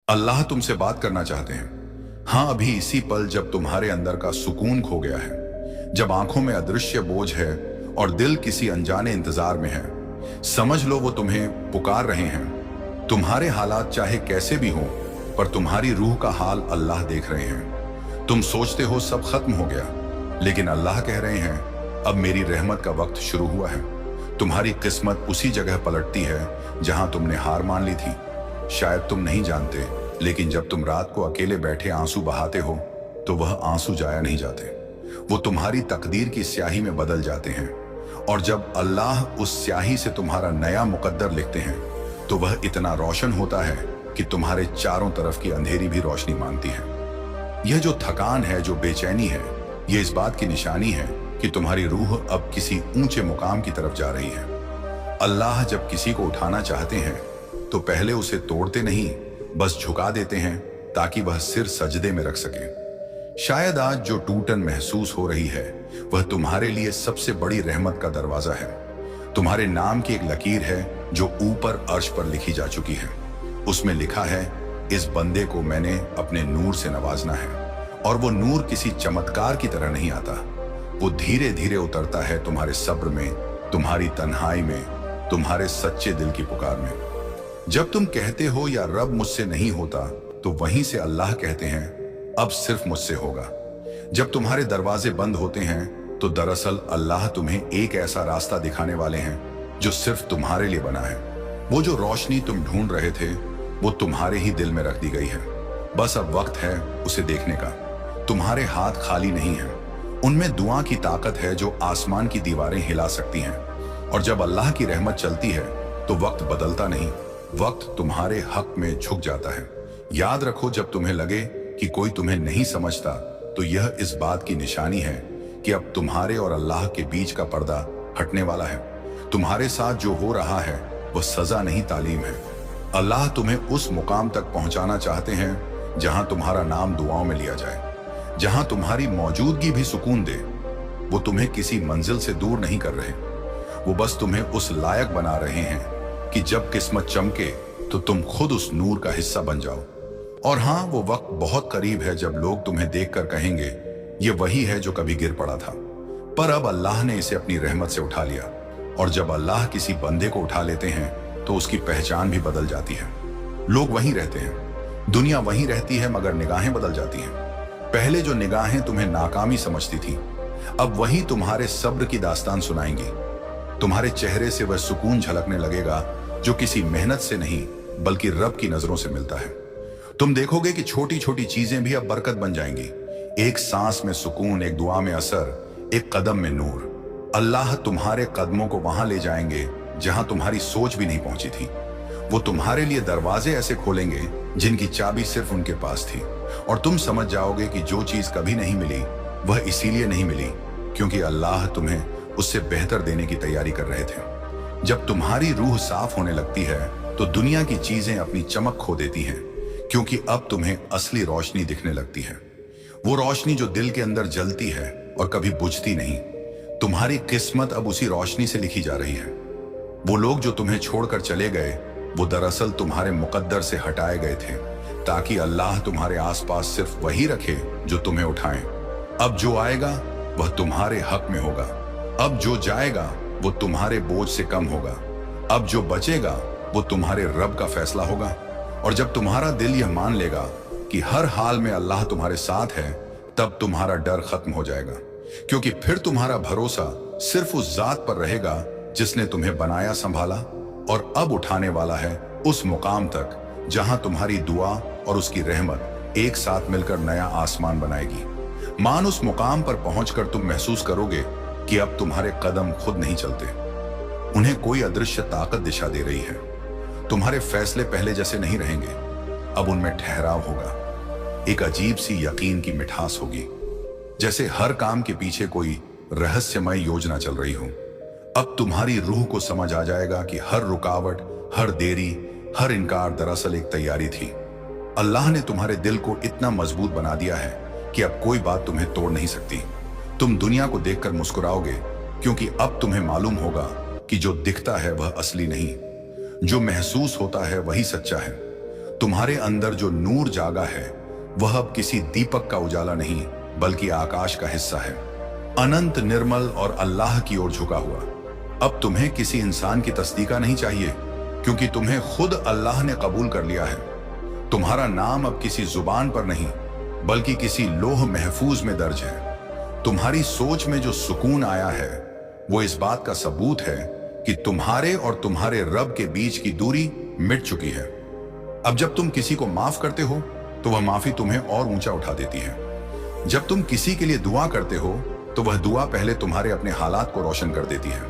अल्लाह तुमसे बात करना चाहते हैं। हाँ, अभी इसी पल जब तुम्हारे अंदर का सुकून खो गया है, जब आंखों में अदृश्य बोझ है और दिल किसी अनजाने इंतजार में है, समझ लो वो तुम्हें पुकार रहे हैं। तुम्हारे हालात चाहे कैसे भी हों, पर तुम्हारी रूह का हाल अल्लाह देख रहे हैं। तुम सोचते हो सब खत्म हो गया, लेकिन अल्लाह कह रहे हैं अब मेरी रहमत का वक्त शुरू हुआ है। तुम्हारी किस्मत उसी जगह पलटती है जहां तुमने हार मान ली थी। शायद तुम नहीं जानते, लेकिन जब तुम रात को अकेले बैठे आंसू बहाते हो तो वह आंसू जाया नहीं जाते, वो तुम्हारी तकदीर की स्याही में बदल जाते हैं। और जब अल्लाह उस स्याही से तुम्हारा नया मुकद्दर लिखते हैं तो वह इतना रोशन होता है कि तुम्हारे चारों तरफ की अंधेरी भी रोशनी मानती है। यह जो थकान है, जो बेचैनी है, यह इस बात की निशानी है कि तुम्हारी रूह अब किसी ऊंचे मुकाम की तरफ जा रही है। अल्लाह जब किसी को उठाना चाहते हैं तो पहले उसे तोड़ते नहीं, बस झुका देते हैं ताकि वह सिर सजदे में रख सके। शायद आज जो टूटन महसूस हो रही है वह तुम्हारे लिए सबसे बड़ी रहमत का दरवाजा है। तुम्हारे नाम की एक लकीर है जो ऊपर अर्श पर लिखी जा चुकी है। उसमें लिखा है, इस बंदे को मैंने अपने नूर से नवाजना है। और वो नूर किसी चमत्कार की तरह नहीं आता, वो धीरे धीरे उतरता है तुम्हारे सब्र में, तुम्हारी तन्हाई में, तुम्हारे सच्चे दिल की पुकार में। जब तुम कहते हो या रब मुझसे नहीं होता, तो वहीं से अल्लाह कहते हैं अब सिर्फ मुझसे होगा। जब तुम्हारे दरवाजे बंद होते हैं तो दरअसल अल्लाह तुम्हें एक ऐसा रास्ता दिखाने वाले हैं जो सिर्फ तुम्हारे लिए बना है। वो जो रोशनी तुम ढूंढ रहे थे वो तुम्हारे ही दिल में रख दी गई है। बस अब वक्त है उसे देखने का। तुम्हारे हाथ खाली नहीं हैं, उनमें दुआ की ताकत है जो आसमान की दीवारें हिला सकती हैं। और जब अल्लाह की रहमत चलती है तो वक्त बदलता नहीं, वक्त तुम्हारे हक में झुक जाता है। याद रखो, जब तुम्हें लगे कि कोई तुम्हें नहीं समझता तो यह इस बात की निशानी है कि अब तुम्हारे और अल्लाह के बीच का पर्दा हटने वाला है। तुम्हारे साथ जो हो रहा है वह सजा नहीं, तालीम है। अल्लाह तुम्हें उस मुकाम तक पहुंचाना चाहते हैं जहां तुम्हारा नाम दुआओं में लिया जाए, जहां तुम्हारी मौजूदगी भी सुकून दे। वो तुम्हें किसी मंजिल से दूर नहीं कर रहे, वो बस तुम्हें उस लायक बना रहे हैं कि जब किस्मत चमके तो तुम खुद उस नूर का हिस्सा बन जाओ। और हाँ, वो वक्त बहुत करीब है जब लोग तुम्हें देखकर कहेंगे ये वही है जो कभी गिर पड़ा था, पर अब अल्लाह ने इसे अपनी रहमत से उठा लिया। और जब अल्लाह किसी बंदे को उठा लेते हैं तो उसकी पहचान भी बदल जाती है। लोग वहीं रहते हैं, दुनिया वहीं रहती है, मगर निगाहें बदल जाती हैं। पहले जो निगाहें तुम्हें नाकामी समझती थी, अब वही तुम्हारे सब्र की दास्तान सुनाएंगी। तुम्हारे चेहरे से वह सुकून झलकने लगेगा जो किसी मेहनत से नहीं बल्कि रब की नजरों से मिलता है। तुम देखोगे कि छोटी छोटी चीजें भी अब बरकत बन जाएंगी। एक सांस में सुकून, एक दुआ में असर, एक कदम में नूर। अल्लाह तुम्हारे कदमों को वहां ले जाएंगे जहां तुम्हारी सोच भी नहीं पहुंची थी। वो तुम्हारे लिए दरवाजे ऐसे खोलेंगे जिनकी चाबी सिर्फ उनके पास थी। और तुम समझ जाओगे कि जो चीज कभी नहीं मिली वह इसीलिए नहीं मिली क्योंकि अल्लाह तुम्हें उससे बेहतर देने की तैयारी कर रहे थे। जब तुम्हारी रूह साफ होने लगती है तो दुनिया की चीजें अपनी चमक खो देती हैं, क्योंकि अब तुम्हें असली रोशनी दिखने लगती है। वो रोशनी जो दिल के अंदर जलती है और कभी बुझती नहीं। तुम्हारी किस्मत अब उसी रोशनी से लिखी जा रही है। वो लोग जो तुम्हें छोड़कर चले गए वो दरअसल तुम्हारे मुकद्दर से हटाए गए थे, ताकि अल्लाह तुम्हारे आसपास सिर्फ वही रखे जो तुम्हें उठाएं। अब जो आएगा वह तुम्हारे हक में होगा, अब जो जाएगा वो तुम्हारे बोझ से कम होगा, अब जो बचेगा वो तुम्हारे रब का फैसला होगा। और जब तुम्हारा दिल यह मान लेगा कि हर हाल में अल्लाह तुम्हारे साथ है, तब तुम्हारा डर खत्म हो जाएगा, क्योंकि फिर तुम्हारा भरोसा सिर्फ उस जात पर रहेगा जिसने तुम्हें बनाया, संभाला और अब उठाने वाला है उस मुकाम तक जहां तुम्हारी दुआ और उसकी रहमत एक साथ मिलकर नया आसमान बनाएगी। मान उस मुकाम पर पहुंचकर तुम महसूस करोगे कि अब तुम्हारे कदम खुद नहीं चलते, उन्हें कोई अदृश्य ताकत दिशा दे रही है। तुम्हारे फैसले पहले जैसे नहीं रहेंगे, अब उनमें ठहराव होगा, एक अजीब सी यकीन की मिठास होगी, जैसे हर काम के पीछे कोई रहस्यमय योजना चल रही हो। अब तुम्हारी रूह को समझ आ जाएगा कि हर रुकावट, हर देरी, हर इनकार दरअसल एक तैयारी थी। अल्लाह ने तुम्हारे दिल को इतना मजबूत बना दिया है कि अब कोई बात तुम्हें तोड़ नहीं सकती। तुम दुनिया को देखकर मुस्कुराओगे, क्योंकि अब तुम्हें मालूम होगा कि जो दिखता है वह असली नहीं, जो महसूस होता है वही सच्चा है। तुम्हारे अंदर जो नूर जागा है वह अब किसी दीपक का उजाला नहीं बल्कि आकाश का हिस्सा है, अनंत, निर्मल और अल्लाह की ओर झुका हुआ। अब तुम्हें किसी इंसान की तस्दीका नहीं चाहिए, क्योंकि तुम्हें खुद अल्लाह ने कबूल कर लिया है। तुम्हारा नाम अब किसी जुबान पर नहीं बल्कि किसी लोह महफूज में दर्ज है। तुम्हारी सोच में जो सुकून आया है वो इस बात का सबूत है कि तुम्हारे और तुम्हारे रब के बीच की दूरी मिट चुकी है। अब जब तुम किसी को माफ करते हो तो वह माफी तुम्हें और ऊंचा उठा देती है। जब तुम किसी के लिए दुआ करते हो तो वह दुआ पहले तुम्हारे अपने हालात को रोशन कर देती है।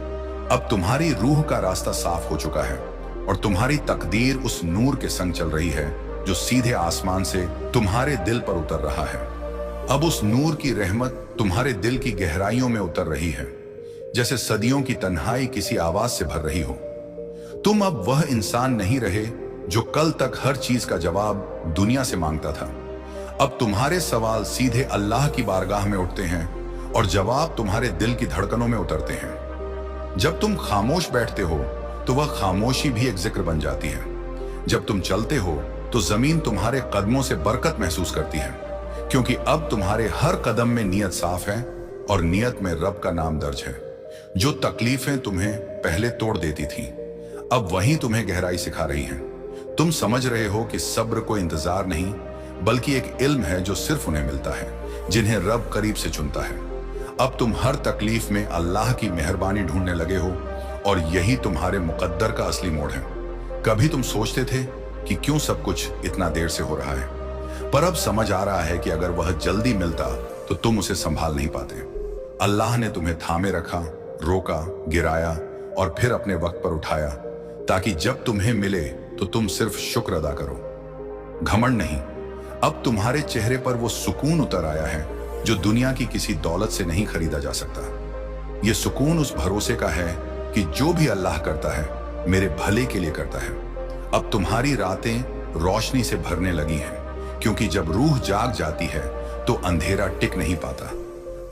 अब तुम्हारी रूह का रास्ता साफ हो चुका है और तुम्हारी तकदीर उस नूर के संग चल रही है जो सीधे आसमान से तुम्हारे दिल पर उतर रहा है। अब उस नूर की रहमत तुम्हारे दिल की गहराइयों में उतर रही है, जैसे सदियों की तन्हाई किसी आवाज से भर रही हो। तुम अब वह इंसान नहीं रहे जो कल तक हर चीज का जवाब दुनिया से मांगता था। अब तुम्हारे सवाल सीधे अल्लाह की बारगाह में उठते हैं और जवाब तुम्हारे दिल की धड़कनों में उतरते हैं। जब तुम खामोश बैठते हो तो वह खामोशी भी एक जिक्र बन जाती है। जब तुम चलते हो तो जमीन तुम्हारे कदमों से बरकत महसूस करती है, क्योंकि अब तुम्हारे हर कदम में नियत साफ है और नियत में रब का नाम दर्ज है। जो तकलीफें तुम्हें पहले तोड़ देती थीं, अब वही तुम्हें गहराई सिखा रही हैं। तुम समझ रहे हो कि सब्र कोई इंतजार नहीं बल्कि एक इल्म है जो सिर्फ उन्हें मिलता है जिन्हें रब करीब से चुनता है। अब तुम हर तकलीफ में अल्लाह की मेहरबानी ढूंढने लगे हो और यही तुम्हारे मुकद्दर का असली मोड़ है। कभी तुम सोचते थे कि क्यों सब कुछ इतना देर से हो रहा है, पर अब समझ आ रहा है कि अगर वह जल्दी मिलता तो तुम उसे संभाल नहीं पाते। अल्लाह ने तुम्हें थामे रखा, रोका, गिराया और फिर अपने वक्त पर उठाया, ताकि जब तुम्हें मिले तो तुम सिर्फ शुक्र अदा करो, घमंड नहीं। अब तुम्हारे चेहरे पर वो सुकून उतर आया है जो दुनिया की किसी दौलत से नहीं खरीदा जा सकता। ये सुकून उस भरोसे का है कि जो भी अल्लाह करता है मेरे भले के लिए करता है। अब तुम्हारी रातें रोशनी से भरने लगी हैं, क्योंकि जब रूह जाग जाती है तो अंधेरा टिक नहीं पाता।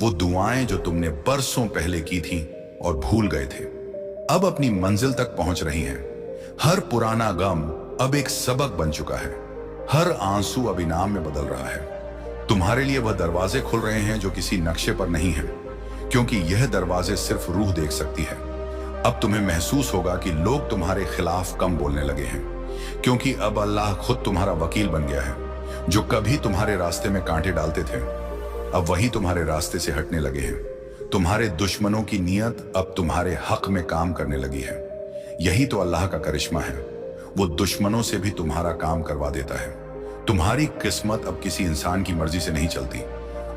वो दुआएं जो तुमने बरसों पहले की थीं और भूल गए थे, अब अपनी मंजिल तक पहुंच रही हैं। हर पुराना गम अब एक सबक बन चुका है, हर आंसू अब इनाम में बदल रहा है। तुम्हारे लिए वह दरवाजे खुल रहे हैं जो किसी नक्शे पर नहीं है, क्योंकि यह दरवाजे सिर्फ रूह देख सकती है। अब तुम्हें महसूस होगा कि लोग तुम्हारे खिलाफ कम बोलने लगे हैं, क्योंकि अब अल्लाह खुद तुम्हारा वकील बन गया है। जो कभी तुम्हारे रास्ते में कांटे डालते थे, अब वही तुम्हारे रास्ते से हटने लगे हैं। तुम्हारे दुश्मनों की नीयत अब तुम्हारे हक में काम करने लगी है। यही तो अल्लाह का करिश्मा है, वो दुश्मनों से भी तुम्हारा काम करवा देता है। तुम्हारी किस्मत अब किसी इंसान की मर्जी से नहीं चलती,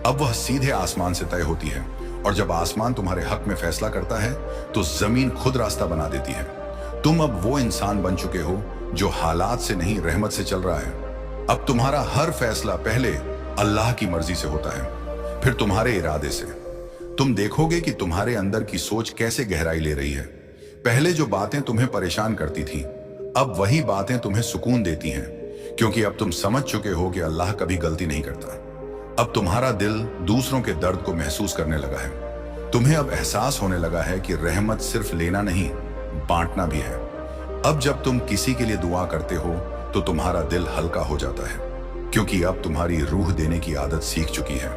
अब वह सीधे आसमान से तय होती है। और जब आसमान तुम्हारे हक में फैसला करता है तो जमीन खुद रास्ता बना देती है। तुम अब वो इंसान बन चुके हो जो हालात से नहीं रहमत से चल रहा है। अब तुम्हारा हर फैसला पहले अल्लाह की मर्जी से होता है, फिर तुम्हारे इरादे से। तुम देखोगे कि तुम्हारे अंदर की सोच कैसे गहराई ले रही है। पहले जो बातें तुम्हें परेशान करती थीं, अब वही बातें तुम्हें सुकून देती हैं, क्योंकि अब तुम समझ चुके हो कि अल्लाह कभी गलती नहीं करता। अब तुम्हारा दिल दूसरों के दर्द को महसूस करने लगा है। तुम्हें अब एहसास होने लगा है कि रहमत सिर्फ लेना नहीं, बांटना भी है। अब जब तुम किसी के लिए दुआ करते हो तो तुम्हारा दिल हल्का हो जाता है, क्योंकि अब तुम्हारी रूह देने की आदत सीख चुकी है।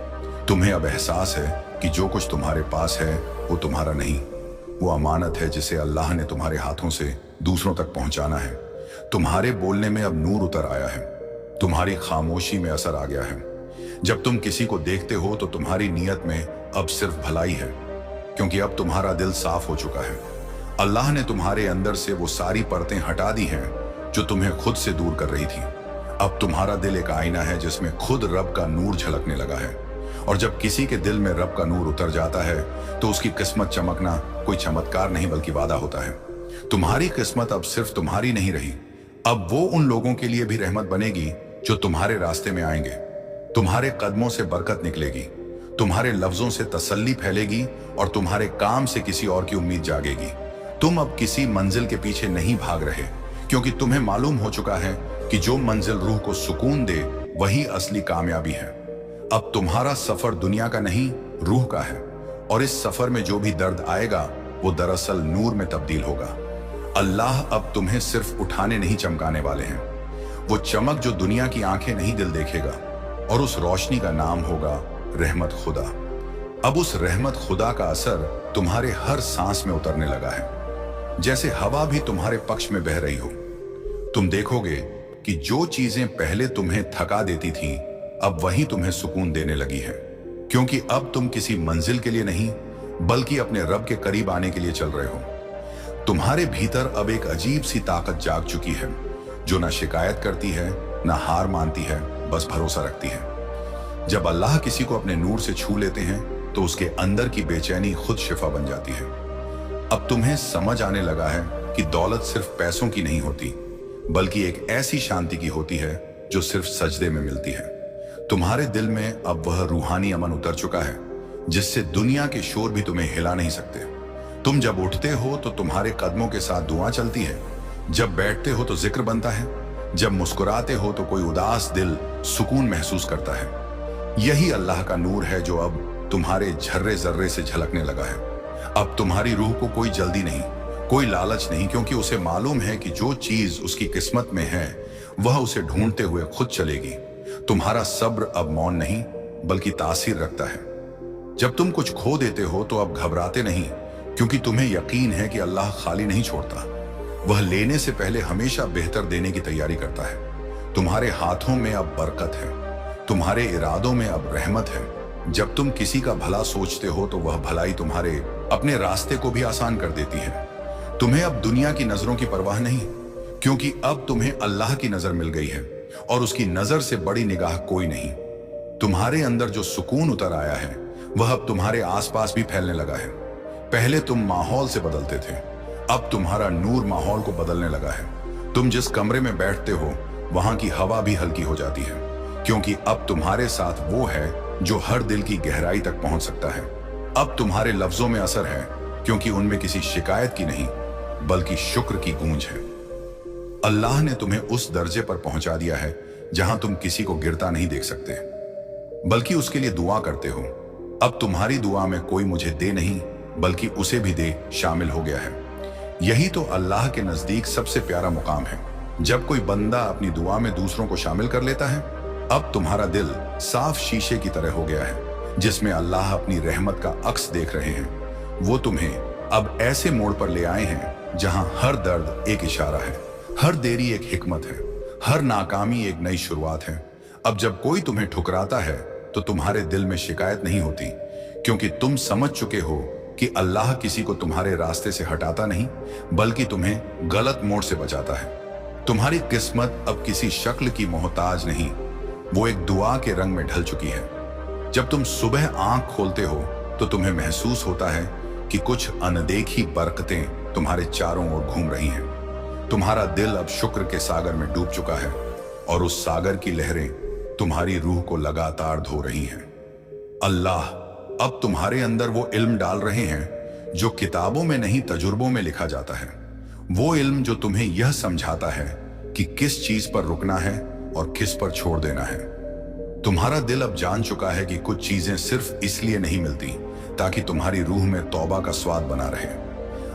तुम्हें अब एहसास है कि जो कुछ तुम्हारे पास है वो तुम्हारा नहीं, वो अमानत है जिसे अल्लाह ने तुम्हारे हाथों से दूसरों तक पहुंचाना है। तुम्हारे बोलने में अब नूर उतर आया है, तुम्हारी खामोशी में असर आ गया है। जब तुम किसी को देखते हो तो तुम्हारी नीयत में अब सिर्फ भलाई है, क्योंकि अब तुम्हारा दिल साफ हो चुका है। अल्लाह ने तुम्हारे अंदर से वो सारी परतें हटा दी हैं जो तुम्हें खुद से दूर कर रही थी। अब तुम्हारा दिल एक आईना है जिसमें खुद रब का नूर झलकने लगा है। और जब किसी के दिल में रब का नूर उतर जाता है तो उसकी किस्मत चमकना कोई चमत्कार नहीं बल्कि वादा होता है। तुम्हारी किस्मत अब सिर्फ तुम्हारी नहीं रही, अब वो उन लोगों के लिए भी रहमत बनेगी जो तुम्हारे रास्ते में आएंगे। तुम्हारे कदमों से बरकत निकलेगी, तुम्हारे लफ्जों से तसल्ली फैलेगी और तुम्हारे काम से किसी और की उम्मीद जागेगी। तुम अब किसी मंजिल के पीछे नहीं भाग रहे, क्योंकि तुम्हें मालूम हो चुका है कि जो मंजिल रूह को सुकून दे वही असली कामयाबी है। अब तुम्हारा सफर दुनिया का नहीं, रूह का है, और इस सफर में जो भी दर्द आएगा वो दरअसल नूर में तब्दील होगा। अल्लाह अब तुम्हें सिर्फ उठाने नहीं चमकाने वाले हैं, वो चमक जो दुनिया की आंखें नहीं दिल देखेगा, और उस रोशनी का नाम होगा रहमत खुदा। अब उस रहमत खुदा का असर तुम्हारे हर सांस में उतरने लगा है, जैसे हवा भी तुम्हारे पक्ष में बह रही हो। तुम देखोगे कि जो चीजें पहले तुम्हें थका देती थीं, अब वही तुम्हें सुकून देने लगी है, क्योंकि अब तुम किसी मंजिल के लिए नहीं बल्कि अपने रब के करीब आने के लिए चल रहे हो। तुम्हारे भीतर अब एक अजीब सी ताकत जाग चुकी है, जो ना शिकायत करती है, ना हार मानती है, बस भरोसा रखती है। जब अल्लाह किसी को अपने नूर से छू लेते हैं तो उसके अंदर की बेचैनी खुद शिफा बन जाती है। अब तुम्हें समझ आने लगा है कि दौलत सिर्फ पैसों की नहीं होती, बल्कि एक ऐसी शांति की होती है जो सिर्फ सजदे में मिलती है। तुम्हारे दिल में अब वह रूहानी अमन उतर चुका है जिससे दुनिया के शोर भी तुम्हें हिला नहीं सकते। तुम जब उठते हो तो तुम्हारे कदमों के साथ दुआ चलती है, जब बैठते हो तो जिक्र बनता है, जब मुस्कुराते हो तो कोई उदास दिल सुकून महसूस करता है। यही अल्लाह का नूर है जो अब तुम्हारे झर्रे जर्रे से झलकने लगा है। अब तुम्हारी रूह को कोई जल्दी नहीं, कोई लालच नहीं, क्योंकि उसे मालूम है कि जो चीज उसकी किस्मत में है वह उसे ढूंढते हुए खुद चलेगी। तुम्हारा सब्र अब मौन नहीं बल्कि तासीर रखता है। जब तुम कुछ खो देते हो तो अब घबराते नहीं, क्योंकि तुम्हें यकीन है कि अल्लाह खाली नहीं छोड़ता। वह लेने से पहले हमेशा बेहतर देने की तैयारी करता है। तुम्हारे हाथों में अब बरकत है, तुम्हारे इरादों में अब रहमत है। जब तुम किसी का भला सोचते हो तो वह भलाई तुम्हारे अपने रास्ते को भी आसान कर देती है। तुम्हें अब दुनिया की नजरों की परवाह नहीं, क्योंकि अब तुम्हें अल्लाह की नजर मिल गई है और उसकी नजर से बड़ी निगाह कोई नहीं। तुम्हारे अंदर जो सुकून उतर आया है वह अब तुम्हारे आसपास भी फैलने लगा है। पहले तुम माहौल से बदलते थे, अब तुम्हारा नूर माहौल को बदलने लगा है। तुम जिस कमरे में बैठते हो वहां की हवा भी हल्की हो जाती है, क्योंकि अब तुम्हारे साथ वो है जो हर दिल की गहराई तक पहुंच सकता है। अब तुम्हारे लफ्जों में असर है, क्योंकि उनमें किसी शिकायत की नहीं बल्कि शुक्र की गूंज है। अल्लाह ने तुम्हें उस दर्जे पर पहुंचा दिया है जहां तुम किसी को गिरता नहीं देख सकते, बल्कि उसके लिए दुआ करते हो। अब तुम्हारी दुआ में कोई मुझे दे नहीं बल्कि उसे भी दे शामिल हो गया है। यही तो अल्लाह के नजदीक सबसे प्यारा मुकाम है। जब कोई बंदा अपनी दुआ में दूसरों को शामिल कर लेता है, अब तुम्हारा दिल साफ शीशे की तरह हो गया है जिसमें अल्लाह अपनी रहमत का अक्स देख रहे हैं। वो तुम्हें अब ऐसे मोड़ पर ले आए हैं जहां हर दर्द एक इशारा है, हर देरी एक हिकमत है, हर नाकामी एक नई शुरुआत है। अब जब कोई तुम्हें ठुकराता है तो तुम्हारे दिल में शिकायत नहीं होती, क्योंकि तुम समझ चुके हो कि अल्लाह किसी को तुम्हारे रास्ते से हटाता नहीं बल्कि तुम्हें गलत मोड़ से बचाता है। तुम्हारी किस्मत अब किसी शक्ल की मोहताज नहीं, वो एक दुआ के रंग में ढल चुकी है। जब तुम सुबह आंख खोलते हो तो तुम्हें महसूस होता है कि कुछ अनदेखी बरकतें तुम्हारे चारों ओर घूम रही हैं। तुम्हारा दिल अब शुक्र के सागर में डूब चुका है और उस सागर की लहरें तुम्हारी रूह को लगातार धो रही हैं। अल्लाह अब तुम्हारे अंदर वो इल्म डाल रहे हैं जो किताबों में नहीं तजुर्बों में लिखा जाता है। वो इल्म जो तुम्हें यह समझाता है कि किस चीज पर रुकना है और किस पर छोड़ देना है। तुम्हारा दिल अब जान चुका है कि कुछ चीजें सिर्फ इसलिए नहीं मिलती ताकि तुम्हारी रूह में तौबा का स्वाद बना रहे।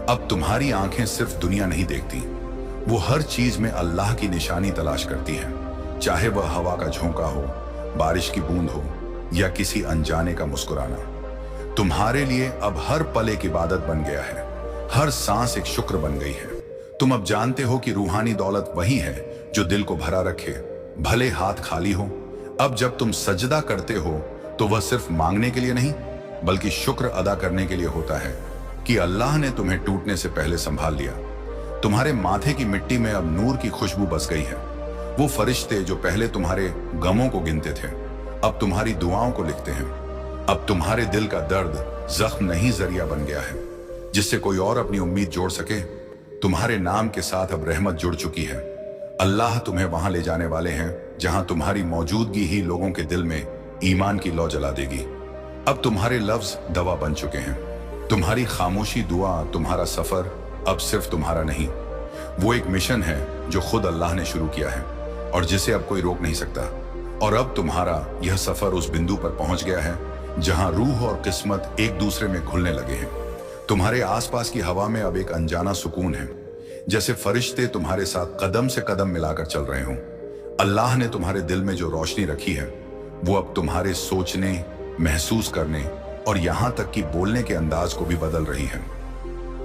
अब तुम्हारी आंखें सिर्फ दुनिया नहीं देखती, वो हर चीज में अल्लाह की निशानी तलाश करती है, चाहे वह हवा का झोंका हो, बारिश की बूंद हो या किसी अनजाने का मुस्कुराना। तुम्हारे लिए अब हर पल एक इबादत बन गया है, हर सांस एक शुक्र बन गई है। तुम अब जानते हो कि रूहानी दौलत वही है जो दिल को भरा रखे, भले हाथ खाली हो। अब जब तुम सजदा करते हो तो वह सिर्फ मांगने के लिए नहीं बल्कि शुक्र अदा करने के लिए होता है कि अल्लाह ने तुम्हें टूटने से पहले संभाल लिया। तुम्हारे माथे की मिट्टी में अब नूर की खुशबू बस गई है। वो फरिश्ते जो पहले तुम्हारे गमों को गिनते थे अब तुम्हारी दुआओं को लिखते हैं। अब तुम्हारे दिल का दर्द जख्म नहीं जरिया बन गया है जिससे कोई और अपनी उम्मीद जोड़ सके। तुम्हारे नाम के साथ अब रहमत जुड़ चुकी है। अल्लाह तुम्हें वहां ले जाने वाले हैं जहां तुम्हारी मौजूदगी ही लोगों के दिल में ईमान की लौ जला देगी। अब तुम्हारे लफ्ज दवा बन चुके हैं। तुम्हारी खामोशी दुआ, तुम्हारा सफर अब सिर्फ तुम्हारा नहीं, वो एक मिशन है जो खुद अल्लाह ने शुरू किया है और जिसे अब कोई रोक नहीं सकता। और अब तुम्हारा यह सफर उस बिंदु पर पहुंच गया है जहां रूह और किस्मत एक दूसरे में घुलने लगे हैं। तुम्हारे आसपास की हवा में अब एक अनजाना सुकून है, जैसे फरिश्ते तुम्हारे साथ कदम से कदम मिलाकर चल रहे हों। अल्लाह ने तुम्हारे दिल में जो रोशनी रखी है वो अब तुम्हारे सोचने, महसूस करने और यहां तक कि बोलने के अंदाज को भी बदल रही है।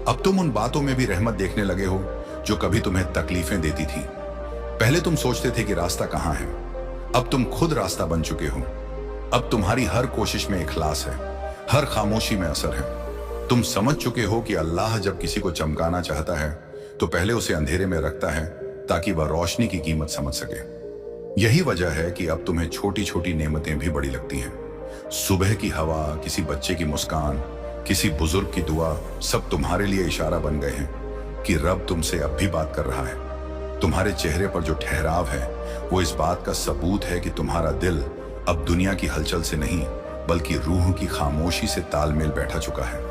अब तुम उन बातों में भी रहमत देखने लगे हो जो कभी तुम्हें तकलीफें देती थी। पहले तुम सोचते थे कि रास्ता कहां है, अब तुम खुद रास्ता बन चुके हो। अब तुम्हारी हर कोशिश में इखलास है, हर खामोशी में असर है। तुम समझ चुके हो कि अल्लाह जब किसी को चमकाना चाहता है तो पहले उसे अंधेरे में रखता है ताकि वह रोशनी की कीमत समझ सके। यही वजह है कि अब तुम्हें छोटी छोटी नेमतें भी बड़ी लगती हैं। सुबह की हवा, किसी बच्चे की मुस्कान, किसी बुजुर्ग की दुआ, सब तुम्हारे लिए इशारा बन गए हैं कि रब तुमसे अब भी बात कर रहा है। तुम्हारे चेहरे पर जो ठहराव है वो इस बात का सबूत है कि तुम्हारा दिल अब दुनिया की हलचल से नहीं बल्कि रूह की खामोशी से तालमेल बैठा चुका है।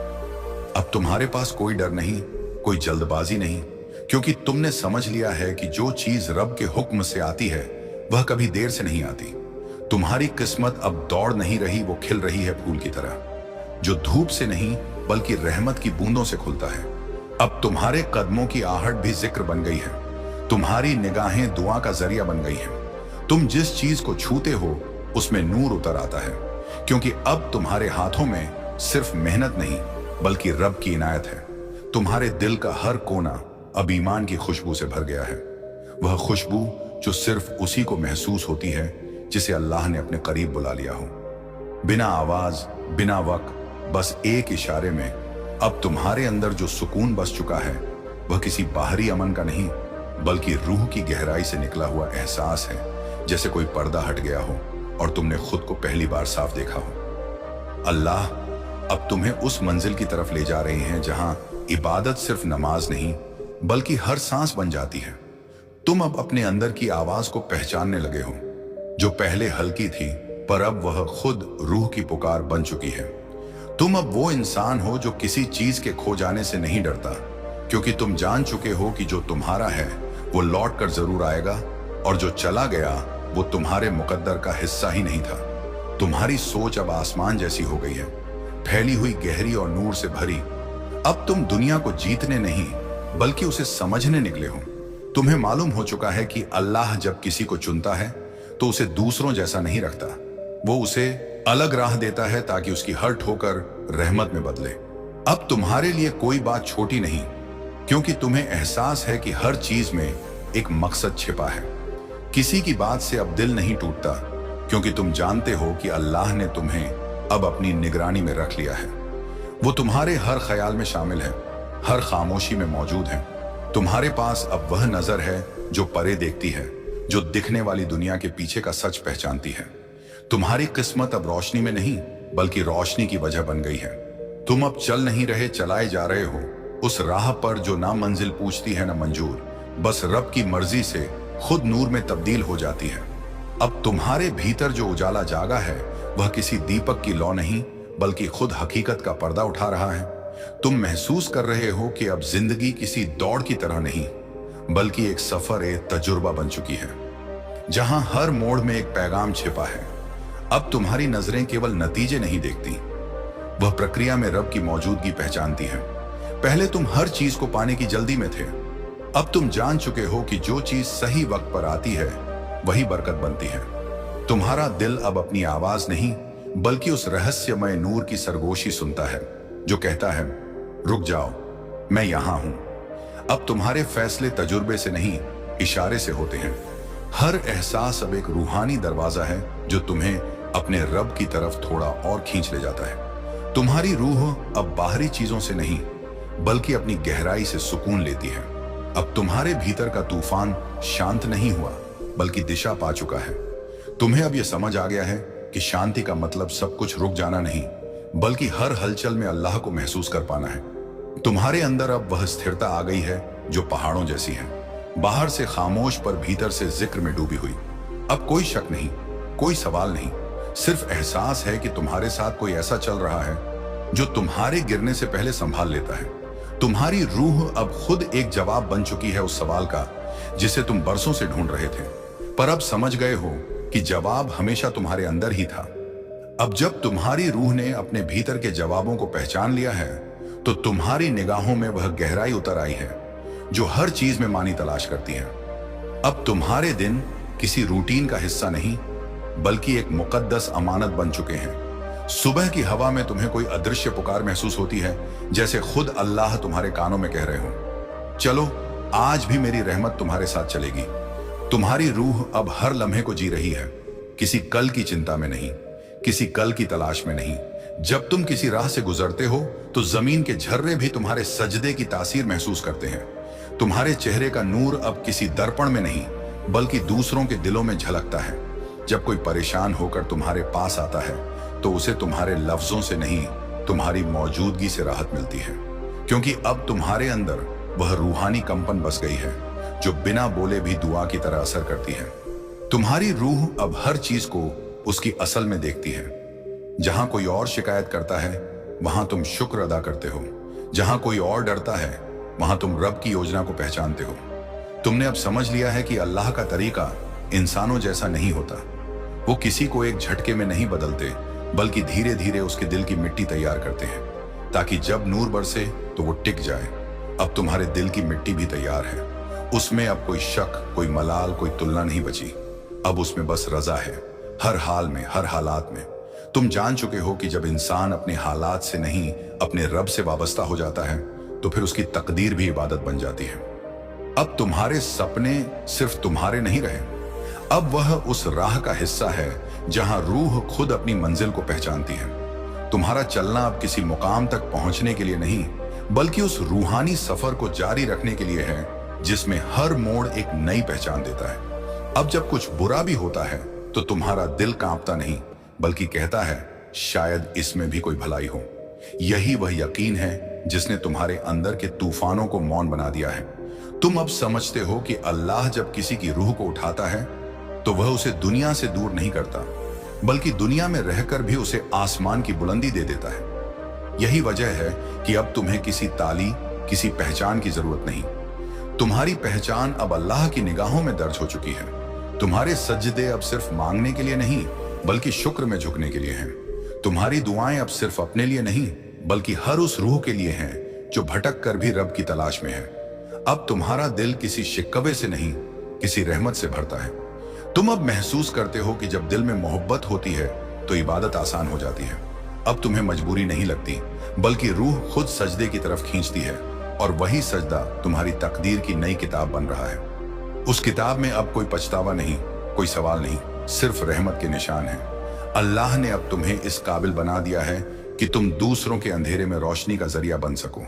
अब तुम्हारे पास कोई डर नहीं, कोई जल्दबाजी नहीं, क्योंकि तुमने समझ लिया है कि जो चीज रब के हुक्म से आती है वह कभी देर से नहीं आती। तुम्हारी किस्मत अब दौड़ नहीं रही, वो खिल रही है फूल की तरह, जो धूप से नहीं बल्कि रहमत की बूंदों से खुलता है। अब तुम्हारे कदमों की आहट भी जिक्र बन गई है, तुम्हारी निगाहें दुआ का जरिया बन गई हैं। तुम जिस चीज को छूते हो उसमें नूर उतर आता है, क्योंकि अब तुम्हारे हाथों में सिर्फ मेहनत नहीं बल्कि रब की इनायत है। तुम्हारे दिल का हर कोना अब ईमान की खुशबू से भर गया है, वह खुशबू जो सिर्फ उसी को महसूस होती है जिसे अल्लाह ने अपने करीब बुला लिया हो। बिना आवाज, बिना वक्त, बस एक इशारे में अब तुम्हारे अंदर जो सुकून बस चुका है वह किसी बाहरी अमन का नहीं बल्कि रूह की गहराई से निकला हुआ एहसास है, जैसे कोई पर्दा हट गया हो और तुमने खुद को पहली बार साफ देखा हो। अल्लाह अब तुम्हें उस मंजिल की तरफ ले जा रहे हैं जहां इबादत सिर्फ नमाज नहीं बल्कि हर सांस बन जाती है। तुम अब अपने अंदर की आवाज को पहचानने लगे हो, जो पहले हल्की थी पर अब वह खुद रूह की पुकार बन चुकी है। तुम अब वो इंसान हो जो किसी चीज के खो जाने से नहीं डरता, क्योंकि तुम जान चुके हो कि जो तुम्हारा है वो लौट कर जरूर आएगा और जो चला गया वो तुम्हारे मुकद्दर का हिस्सा ही नहीं था। तुम्हारी सोच अब आसमान जैसी हो गई है, फैली हुई, गहरी और नूर से भरी। अब तुम दुनिया को जीतने नहीं बल्कि उसे समझने निकले हो। तुम्हें मालूम हो चुका है कि अल्लाह जब किसी को चुनता है तो उसे दूसरों जैसा नहीं रखता, वो उसे अलग राह देता है ताकि उसकी हर ठोकर रहमत में बदले। अब तुम्हारे लिए कोई बात छोटी नहीं, क्योंकि तुम्हें एहसास है कि हर चीज में एक मकसद छिपा है। किसी की बात से अब दिल नहीं टूटता, क्योंकि तुम जानते हो कि अल्लाह ने तुम्हें अब अपनी निगरानी में रख लिया है। वो तुम्हारे हर ख्याल में शामिल है, हर खामोशी में मौजूद है। तुम्हारे पास अब वह नजर है जो परे देखती है, जो दिखने वाली दुनिया के पीछे का सच पहचानती है। तुम्हारी किस्मत अब रोशनी में नहीं बल्कि रोशनी की वजह बन गई है। तुम अब चल नहीं रहे, चलाए जा रहे हो उस राह पर जो ना मंजिल पूछती है ना मंजूर, बस रब की मर्जी से खुद नूर में तब्दील हो जाती है। अब तुम्हारे भीतर जो उजाला जागा है वह किसी दीपक की लौ नहीं बल्कि खुद हकीकत का पर्दा उठा रहा है। तुम महसूस कर रहे हो कि अब जिंदगी किसी दौड़ की तरह नहीं बल्कि एक सफर, एक तजुर्बा बन चुकी है, जहां हर मोड़ में एक पैगाम छिपा है। अब तुम्हारी नजरें केवल नतीजे नहीं देखती, वह प्रक्रिया में रब की मौजूदगी पहचानती है। पहले तुम हर चीज को पाने की जल्दी में थे, अब तुम जान चुके हो कि जो चीज सही वक्त पर आती है वही बरकत बनती है। तुम्हारा दिल अब अपनी आवाज नहीं बल्कि उस रहस्यमय नूर की सरगोशी सुनता है जो कहता है, रुक जाओ, मैं यहां हूं। अब तुम्हारे फैसले तजुर्बे से नहीं इशारे से होते हैं। हर एहसास अब एक रूहानी दरवाजा है जो तुम्हें अपने रब की तरफ थोड़ा और खींच ले जाता है। तुम्हारी रूह अब बाहरी चीजों से नहीं बल्कि अपनी गहराई से सुकून लेती है। अब तुम्हारे भीतर का तूफान शांत नहीं हुआ बल्कि दिशा पा चुका है। तुम्हें अब यह समझ आ गया है कि शांति का मतलब सब कुछ रुक जाना नहीं बल्कि हर हलचल में अल्लाह को महसूस कर पाना है। तुम्हारे अंदर अब वह स्थिरता आ गई है जो पहाड़ों जैसी है, बाहर से खामोश पर भीतर से जिक्र में डूबी हुई। अब कोई शक नहीं, कोई सवाल नहीं, सिर्फ एहसास है कि तुम्हारे साथ कोई ऐसा चल रहा है जो तुम्हारे गिरने से पहले संभाल लेता है। तुम्हारी रूह अब खुद एक जवाब बन चुकी है उस सवाल का जिसे तुम बरसों से ढूंढ रहे थे, पर अब समझ गए हो कि जवाब हमेशा तुम्हारे अंदर ही था। अब जब तुम्हारी रूह ने अपने भीतर के जवाबों को पहचान लिया है तो तुम्हारी निगाहों में वह गहराई उतर आई है जो हर चीज में मानी तलाश करती है। अब तुम्हारे दिन किसी रूटीन का हिस्सा नहीं, बल्कि एक मुकद्दस अमानत बन चुके हैं। सुबह की हवा में तुम्हें कोई अदृश्य पुकार महसूस होती है, जैसे खुद अल्लाह तुम्हारे कानों में कह रहे हो, चलो आज भी मेरी रहमत तुम्हारे साथ चलेगी। तुम्हारी रूह अब हर लम्हे को जी रही है, किसी कल की चिंता में नहीं, किसी कल की तलाश में नहीं। जब तुम किसी राह से गुजरते हो तो जमीन के झर्रे भी तुम्हारे सजदे की तासीर महसूस करते हैं। तुम्हारे चेहरे का नूर अब किसी दर्पण में नहीं, बल्कि दूसरों के दिलों में झलकता है। जब कोई परेशान होकर तुम्हारे पास आता है तो उसे तुम्हारे लफ्जों से नहीं, तुम्हारी मौजूदगी से राहत मिलती है, क्योंकि अब तुम्हारे अंदर वह रूहानी कंपन बस गई है जो बिना बोले भी दुआ की तरह असर करती है। तुम्हारी रूह अब हर चीज को उसकी असल में देखती है। जहां कोई और शिकायत करता है वहां तुम शुक्र अदा करते हो, जहां कोई और डरता है वहां तुम रब की योजना को पहचानते हो। तुमने अब समझ लिया है कि अल्लाह का तरीका इंसानों जैसा नहीं होता। वो किसी को एक झटके में नहीं बदलते, बल्कि धीरे धीरे उसके दिल की मिट्टी तैयार करते हैं, ताकि जब नूर बरसे तो वो टिक जाए। अब तुम्हारे दिल की मिट्टी भी तैयार है, उसमें अब कोई शक, कोई मलाल, कोई तुलना नहीं बची। अब उसमें बस रजा है, हर हाल में, हर हालात में। तुम जान चुके हो कि जब इंसान अपने हालात से नहीं, अपने रब से वाबस्ता हो जाता है तो फिर उसकी तकदीर भी इबादत बन जाती है। अब तुम्हारे सपने सिर्फ तुम्हारे नहीं रहे, अब वह उस राह का हिस्सा है जहां रूह खुद अपनी मंजिल को पहचानती है। तुम्हारा चलना अब किसी मुकाम तक पहुंचने के लिए नहीं, बल्कि उस रूहानी सफर को जारी रखने के लिए है जिसमें हर मोड़ एक नई पहचान देता है। अब जब कुछ बुरा भी होता है तो तुम्हारा दिल कांपता नहीं, बल्कि कहता है शायद इसमें भी कोई भलाई हो। यही वह यकीन है जिसने तुम्हारे अंदर के तूफानों को मौन बना दिया है। तुम अब समझते हो कि अल्लाह जब किसी की रूह को उठाता है तो वह उसे दुनिया से दूर नहीं करता, बल्कि दुनिया में रहकर भी उसे आसमान की बुलंदी दे देता है। यही वजह है कि अब तुम्हें किसी ताली, किसी पहचान की जरूरत नहीं। तुम्हारी पहचान अब अल्लाह की निगाहों में दर्ज हो चुकी है। तुम्हारे सजदे अब सिर्फ मांगने के लिए नहीं, बल्कि शुक्र में झुकने के लिए हैं। तुम्हारी दुआएं अब सिर्फ अपने लिए नहीं, बल्कि हर उस रूह के लिए हैं जो भटक कर भी रब की तलाश में है। अब तुम्हारा दिल किसी शिकवे से नहीं, किसी रहमत से भरता है। तुम अब महसूस करते हो कि जब दिल में मोहब्बत होती है तो इबादत आसान हो जाती है। अब तुम्हें मजबूरी नहीं लगती, बल्कि रूह खुद सजदे की तरफ खींचती है, और वही सजदा तुम्हारी तकदीर की नई किताब बन रहा है। उस किताब में अब कोई पछतावा नहीं, कोई सवाल नहीं, सिर्फ रहमत के निशान है। अल्लाह ने अब तुम्हें इस काबिल बना दिया है कि तुम दूसरों के अंधेरे में रोशनी का जरिया बन सको।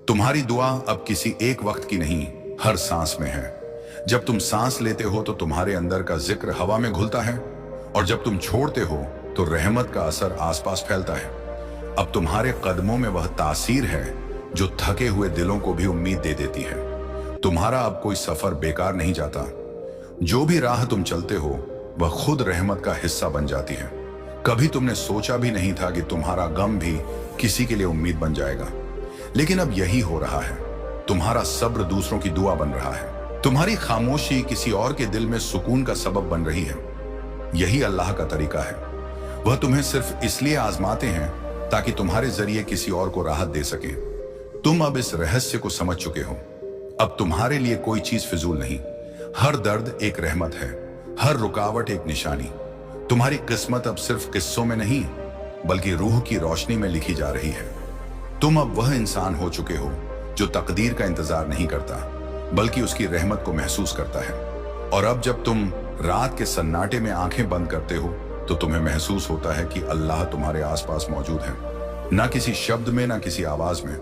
तुम्हारी दुआ अब किसी एक वक्त की नहीं, हर सांस में है। जब तुम सांस लेते हो तो तुम्हारे अंदर का जिक्र हवा में घुलता है, और जब तुम छोड़ते हो तो रहमत का असर आसपास फैलता है। अब तुम्हारे कदमों में वह तासीर है जो थके हुए दिलों को भी उम्मीद दे देती है। तुम्हारा अब कोई सफर बेकार नहीं जाता। जो भी राह तुम चलते हो वह खुद रहमत का हिस्सा बन जाती है। कभी तुमने सोचा भी नहीं था कि तुम्हारा गम भी किसी के लिए उम्मीद बन जाएगा, लेकिन अब यही हो रहा है। तुम्हारा सब्र दूसरों की दुआ बन रहा है। तुम्हारी खामोशी किसी और के दिल में सुकून का सबब बन रही है। यही अल्लाह का तरीका है। वह तुम्हें सिर्फ इसलिए आजमाते हैं ताकि तुम्हारे जरिए किसी और को राहत दे सके। तुम अब इस रहस्य को समझ चुके हो। अब तुम्हारे लिए कोई चीज फिजूल नहीं। हर दर्द एक रहमत है, हर रुकावट एक निशानी। तुम्हारी किस्मत अब सिर्फ किस्सों में नहीं, बल्कि रूह की रोशनी में लिखी जा रही है। तुम अब वह इंसान हो चुके हो जो तकदीर का इंतजार नहीं करता, बल्कि उसकी रहमत को महसूस करता है। और अब जब तुम रात के सन्नाटे में आंखें बंद करते हो तो तुम्हें महसूस होता है कि अल्लाह तुम्हारे आसपास मौजूद है। ना किसी शब्द में, ना किसी आवाज में,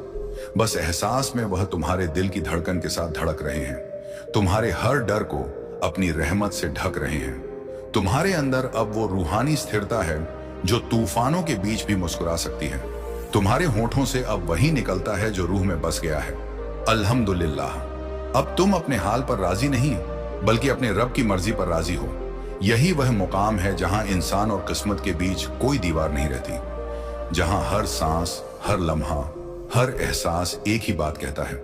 बस एहसास में वह तुम्हारे दिल की धड़कन के साथ धड़क रहे हैं। तुम्हारे हर डर को अपनी रहमत से ढक रहे हैं। तुम्हारे अंदर अब वो रूहानी स्थिरता है जो तूफानों के बीच भी मुस्कुरा सकती है। तुम्हारे होठों से अब वही निकलता है जो रूह में बस गया है, अल्हम्दुलिल्लाह। अब तुम अपने हाल पर राजी नहीं, बल्कि अपने रब की मर्जी पर राजी हो। यही वह मुकाम है जहां इंसान और किस्मत के बीच कोई दीवार नहीं रहती, जहां हर सांस, हर लम्हा, हर एहसास एक ही बात कहता है,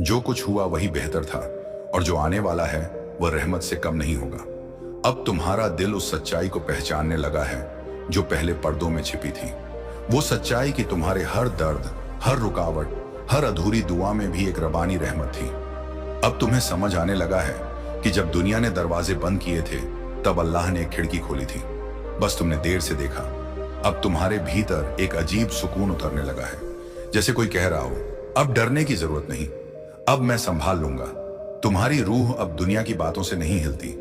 जो कुछ हुआ वही बेहतर था, और जो आने वाला है वह रहमत से कम नहीं होगा। अब तुम्हारा दिल उस सच्चाई को पहचानने लगा है जो पहले पर्दों में छिपी थी। वो सच्चाई कि तुम्हारे हर दर्द, हर रुकावट, हर अधूरी दुआ में भी एक रबानी रहमत थी। अब तुम्हें समझ आने लगा है कि जब दुनिया ने दरवाजे बंद किए थे तब अल्लाह ने एक खिड़की खोली थी। बस तुमने देर से देखा। अब तुम्हारे भीतर एक अजीब सुकून उतरने लगा है, जैसे कोई कह रहा हो, अब डरने की जरूरत नहीं, अब मैं संभाल लूंगा। तुम्हारी रूह अब दुनिया की बातों से नहीं हिलती,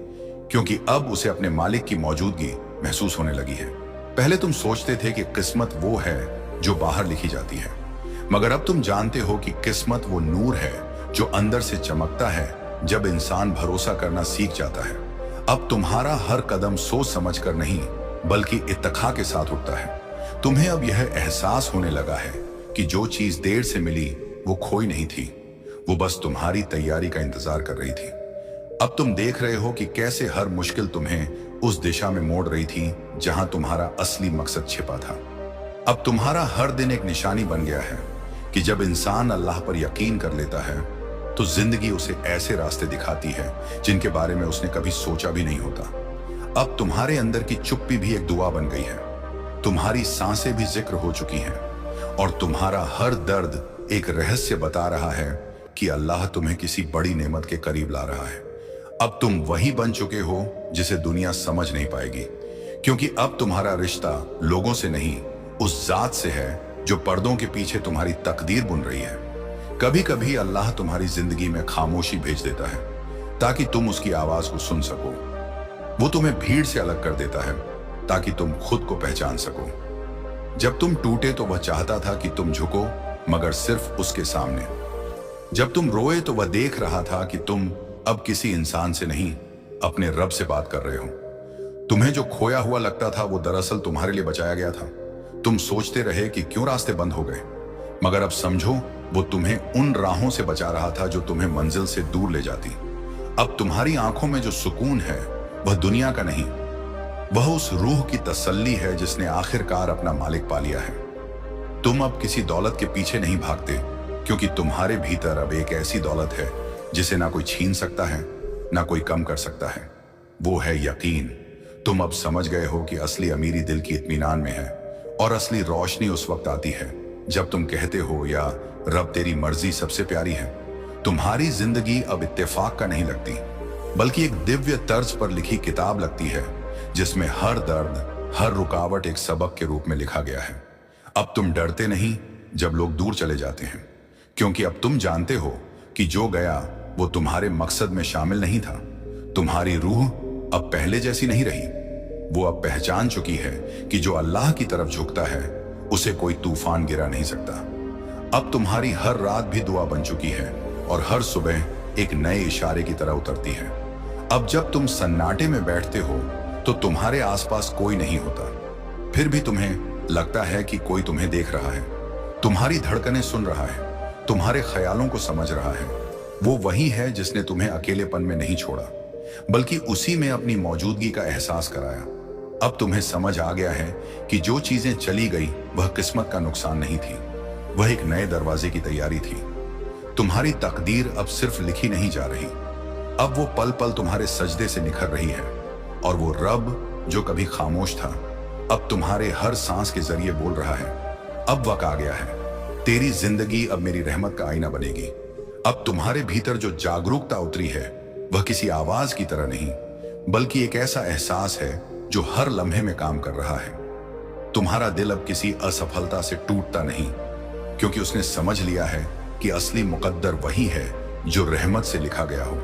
क्योंकि अब उसे अपने मालिक की मौजूदगी महसूस होने लगी है। पहले तुम सोचते थे कि किस्मत वो है जो बाहर लिखी जाती है, मगर अब तुम जानते हो कि किस्मत वो नूर है जो अंदर से चमकता है जब इंसान भरोसा करना सीख जाता है। अब तुम्हारा हर कदम सोच समझ कर नहीं बल्कि इत्तखा के साथ उठता है। तुम्हें अब यह एहसास होने लगा है कि जो चीज देर से मिली वो खोई नहीं थी, वो बस तुम्हारी तैयारी का इंतजार कर रही थी। अब तुम देख रहे हो कि कैसे हर मुश्किल तुम्हें उस दिशा में मोड़ रही थी जहां तुम्हारा असली मकसद छिपा था। अब तुम्हारा हर दिन एक निशानी बन गया है कि जब इंसान अल्लाह पर यकीन कर लेता है तो जिंदगी उसे ऐसे रास्ते दिखाती है जिनके बारे में उसने कभी सोचा भी नहीं होता। अब तुम्हारे अंदर की चुप्पी भी एक दुआ बन गई है, तुम्हारी सांसें भी जिक्र हो चुकी हैं और तुम्हारा हर दर्द एक रहस्य बता रहा है कि अल्लाह तुम्हें किसी बड़ी नेमत के करीब ला रहा है। अब तुम वही बन चुके हो जिसे दुनिया समझ नहीं पाएगी, क्योंकि अब तुम्हारा रिश्ता लोगों से नहीं उस जात से है जो पर्दों के पीछे तुम्हारी तकदीर बुन रही है। कभी कभी अल्लाह तुम्हारी जिंदगी में खामोशी भेज देता है ताकि तुम उसकी आवाज को सुन सको। वो तुम्हें भीड़ से अलग कर देता है ताकि तुम खुद को पहचान सको। जब तुम टूटे तो वह चाहता था कि तुम झुको, मगर सिर्फ उसके सामने। जब तुम रोए तो वह देख रहा था कि तुम अब किसी इंसान से नहीं अपने रब से बात कर रहे हो। तुम्हें जो खोया हुआ लगता था वो दरअसल तुम्हारे लिए बचाया गया था। तुम सोचते रहे कि क्यों रास्ते बंद हो गए, मगर अब समझो वो तुम्हें उन राहों से बचा रहा था जो तुम्हें मंजिल से दूर ले जाती। अब तुम्हारी आंखों में जो सुकून है वह दुनिया का नहीं, वह उस रूह की तसल्ली है जिसने आखिरकार अपना मालिक पा लिया है। तुम अब किसी दौलत के पीछे नहीं भागते, क्योंकि तुम्हारे भीतर अब एक ऐसी दौलत है जिसे ना कोई छीन सकता है ना कोई कम कर सकता है। वो है यकीन। तुम अब समझ गए हो कि असली अमीरी दिल की इत्मीनान में है और असली रोशनी उस वक्त आती है जब तुम कहते हो या रब तेरी मर्जी सबसे प्यारी है। तुम्हारी जिंदगी अब इत्तेफाक का नहीं लगती, बल्कि एक दिव्य तर्ज पर लिखी किताब लगती है जिसमें हर दर्द हर रुकावट एक सबक के रूप में लिखा गया है। अब तुम डरते नहीं जब लोग दूर चले जाते हैं, क्योंकि अब तुम जानते हो कि जो गया वो तुम्हारे मकसद में शामिल नहीं था। तुम्हारी रूह अब पहले जैसी नहीं रही। वो अब पहचान चुकी है कि जो अल्लाह की तरफ झुकता है उसे कोई तूफान गिरा नहीं सकता। अब तुम्हारी हर रात भी दुआ बन चुकी है और हर सुबह एक नए इशारे की तरह उतरती है। अब जब तुम सन्नाटे में बैठते हो तो तुम्हारे आसपास कोई नहीं होता, फिर भी तुम्हें लगता है कि कोई तुम्हें देख रहा है, तुम्हारी धड़कनें सुन रहा है, तुम्हारे ख्यालों को समझ रहा है। वो वही है जिसने तुम्हें अकेलेपन में नहीं छोड़ा, बल्कि उसी में अपनी मौजूदगी का एहसास कराया। अब तुम्हें समझ आ गया है कि जो चीजें चली गई वह किस्मत का नुकसान नहीं थी, वह एक नए दरवाजे की तैयारी थी। तुम्हारी तकदीर अब सिर्फ लिखी नहीं जा रही, अब वो पल पल तुम्हारे सजदे से निखर रही है, और वो रब जो कभी खामोश था अब तुम्हारे हर सांस के जरिए बोल रहा है, अब वक्त आ गया है, तेरी जिंदगी अब मेरी रहमत का आईना बनेगी। अब तुम्हारे भीतर जो जागरूकता उतरी है वह किसी आवाज की तरह नहीं, बल्कि एक ऐसा एहसास है जो हर लम्हे में काम कर रहा है। तुम्हारा दिल अब किसी असफलता से टूटता नहीं, क्योंकि उसने समझ लिया है कि असली मुकद्दर वही है जो रहमत से लिखा गया हो।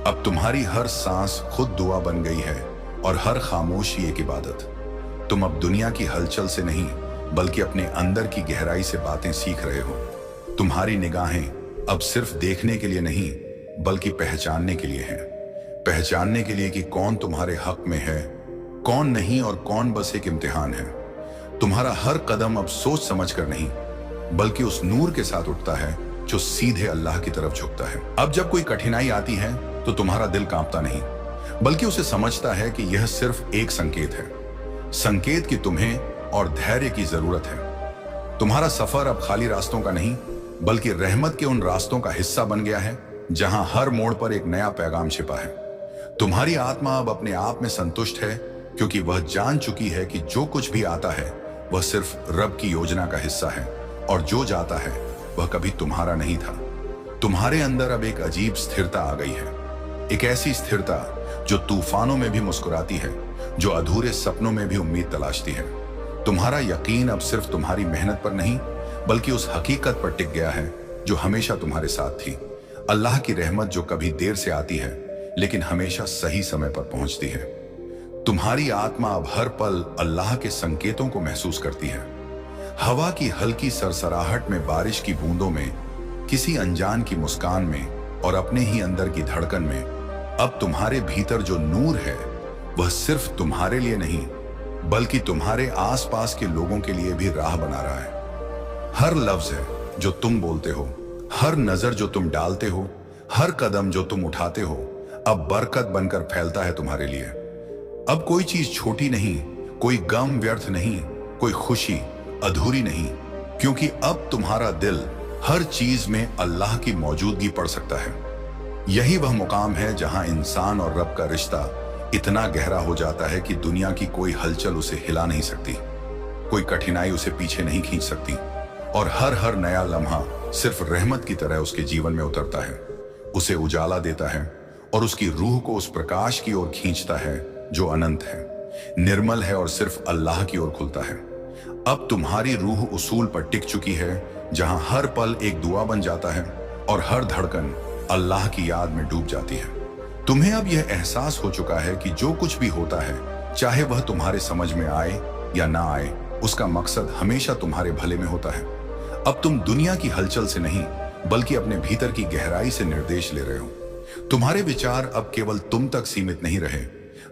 अब तुम्हारी हर सांस खुद दुआ बन गई है और हर खामोशी एक इबादत। तुम अब दुनिया की हलचल से नहीं बल्कि अपने अंदर की गहराई से बातें सीख रहे हो। तुम्हारी निगाहें अब सिर्फ देखने के लिए नहीं बल्कि पहचानने के लिए हैं, पहचानने के लिए कि कौन तुम्हारे हक में है, कौन नहीं, और कौन बस एक इम्तिहान है। तुम्हारा हर कदम अब सोच समझ कर नहीं बल्कि उस नूर के साथ उठता है जो सीधे अल्लाह की तरफ झुकता है। अब जब कोई कठिनाई आती है तो तुम्हारा दिल कांपता नहीं, बल्कि उसे समझता है कि यह सिर्फ एक संकेत है, संकेत कि तुम्हें और धैर्य की जरूरत है। तुम्हारा सफर अब खाली रास्तों का नहीं बल्कि रहमत के उन रास्तों का हिस्सा बन गया है जहां हर मोड़ पर एक नया पैगाम छिपा है। तुम्हारी आत्मा अब अपने आप में संतुष्ट है, क्योंकि वह जान चुकी है कि जो कुछ भी आता है वह सिर्फ रब की योजना का हिस्सा है, और जो जाता है वह कभी तुम्हारा नहीं था। तुम्हारे अंदर अब एक अजीब स्थिरता आ गई है, एक ऐसी स्थिरता जो तूफानों में भी मुस्कुराती है, जो अधूरे सपनों में भी उम्मीद तलाशती है। तुम्हारा यकीन अब सिर्फ तुम्हारी मेहनत पर नहीं, बल्कि उस हकीकत पर टिक गया है जो हमेशा तुम्हारे साथ थी। अल्लाह की रहमत जो कभी देर से आती है लेकिन हमेशा सही समय पर पहुंचती है। तुम्हारी आत्मा अब हर पल अल्लाह के संकेतों को महसूस करती है। हवा की हल्की सरसराहट में, बारिश की बूंदों में, किसी अनजान की मुस्कान में और अपने ही अंदर की धड़कन में अब तुम्हारे भीतर जो नूर है वह सिर्फ तुम्हारे लिए नहीं बल्कि तुम्हारे आसपास के लोगों के लिए भी राह बना रहा है। हर लफ्ज है जो तुम बोलते हो, हर नजर जो तुम डालते हो, हर कदम जो तुम उठाते हो अब बरकत बनकर फैलता है तुम्हारे लिए। अब कोई चीज छोटी नहीं, कोई गम व्यर्थ नहीं, कोई खुशी अधूरी नहीं, क्योंकि अब तुम्हारा दिल हर चीज में अल्लाह की मौजूदगी पढ़ सकता है। यही वह मुकाम है जहां इंसान और रब का रिश्ता इतना गहरा हो जाता है कि दुनिया की कोई हलचल उसे हिला नहीं सकती, कोई कठिनाई उसे पीछे नहीं खींच सकती और हर नया लम्हा सिर्फ रहमत की तरह उसके जीवन में उतरता है, उसे उजाला देता है और उसकी रूह को उस प्रकाश की ओर खींचता है जो अनंत है, निर्मल है और सिर्फ अल्लाह की ओर खुलता है। अब तुम्हारी रूह उसूल पर टिक चुकी है जहां हर पल एक दुआ बन जाता है और हर धड़कन अल्लाह की याद में डूब जाती है। तुम्हें अब यह एहसास हो चुका है कि जो कुछ भी होता है, चाहे वह तुम्हारे समझ में आए या ना आए, उसका मकसद हमेशा तुम्हारे भले में होता है। अब तुम दुनिया की हलचल से नहीं बल्कि अपने भीतर की गहराई से निर्देश ले रहे हो। तुम्हारे विचार अब केवल तुम तक सीमित नहीं रहे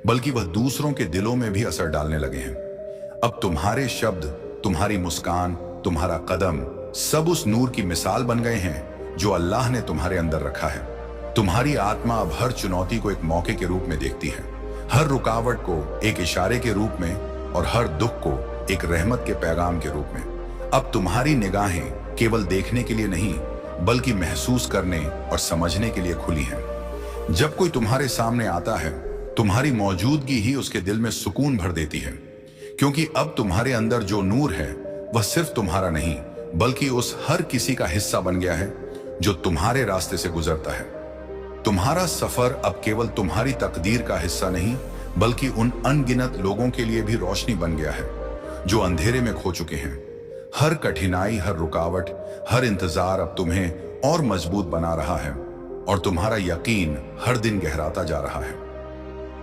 बल्कि वह दूसरों के दिलों में भी असर डालने लगे हैं। अब तुम्हारे शब्द, तुम्हारी मुस्कान, तुम्हारा कदम सब उस नूर की मिसाल बन गए हैं जो अल्लाह ने तुम्हारे अंदर रखा है। तुम्हारी आत्मा अब हर चुनौती को एक मौके के रूप में देखती है, हर रुकावट को एक इशारे के रूप में और हर दुख को एक रहमत के पैगाम के रूप में। अब तुम्हारी निगाहें केवल देखने के लिए नहीं बल्कि महसूस करने और समझने के लिए खुली हैं। जब कोई तुम्हारे सामने आता है, तुम्हारी मौजूदगी ही उसके दिल में सुकून भर देती है, क्योंकि अब तुम्हारे अंदर जो नूर है वह सिर्फ तुम्हारा नहीं बल्कि उस हर किसी का हिस्सा बन गया है जो तुम्हारे रास्ते से गुजरता है। तुम्हारा सफर अब केवल तुम्हारी तकदीर का हिस्सा नहीं बल्कि उन अनगिनत लोगों के लिए भी रोशनी बन गया है जो अंधेरे में खो चुके हैं। हर कठिनाई, हर रुकावट, हर इंतजार अब तुम्हें और मजबूत बना रहा है और तुम्हारा यकीन हर दिन गहराता जा रहा है।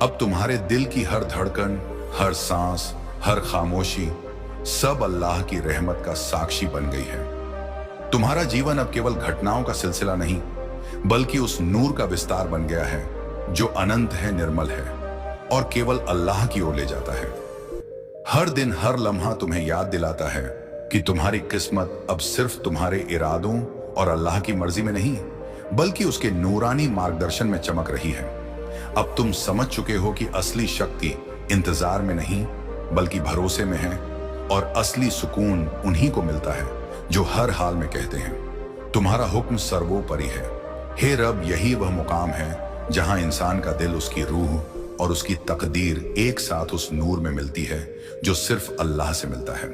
अब तुम्हारे दिल की हर धड़कन, हर सांस, हर खामोशी सब अल्लाह की रहमत का साक्षी बन गई है। तुम्हारा जीवन अब केवल घटनाओं का सिलसिला नहीं बल्कि उस नूर का विस्तार बन गया है जो अनंत है, निर्मल है और केवल अल्लाह की ओर ले जाता है। हर दिन, हर लम्हा तुम्हें याद दिलाता है कि तुम्हारी किस्मत अब सिर्फ तुम्हारे इरादों और अल्लाह की मर्जी में नहीं बल्कि उसके नूरानी मार्गदर्शन में चमक रही है। अब तुम समझ चुके हो कि असली शक्ति इंतजार में नहीं बल्कि भरोसे में है और असली सुकून उन्हीं को मिलता है जो हर हाल में कहते हैं, तुम्हारा हुक्म सर्वोपरि है। हे रब, यही वह मुकाम है जहां इंसान का दिल, उसकी रूह और उसकी तकदीर एक साथ उस नूर में मिलती है जो सिर्फ अल्लाह से मिलता है।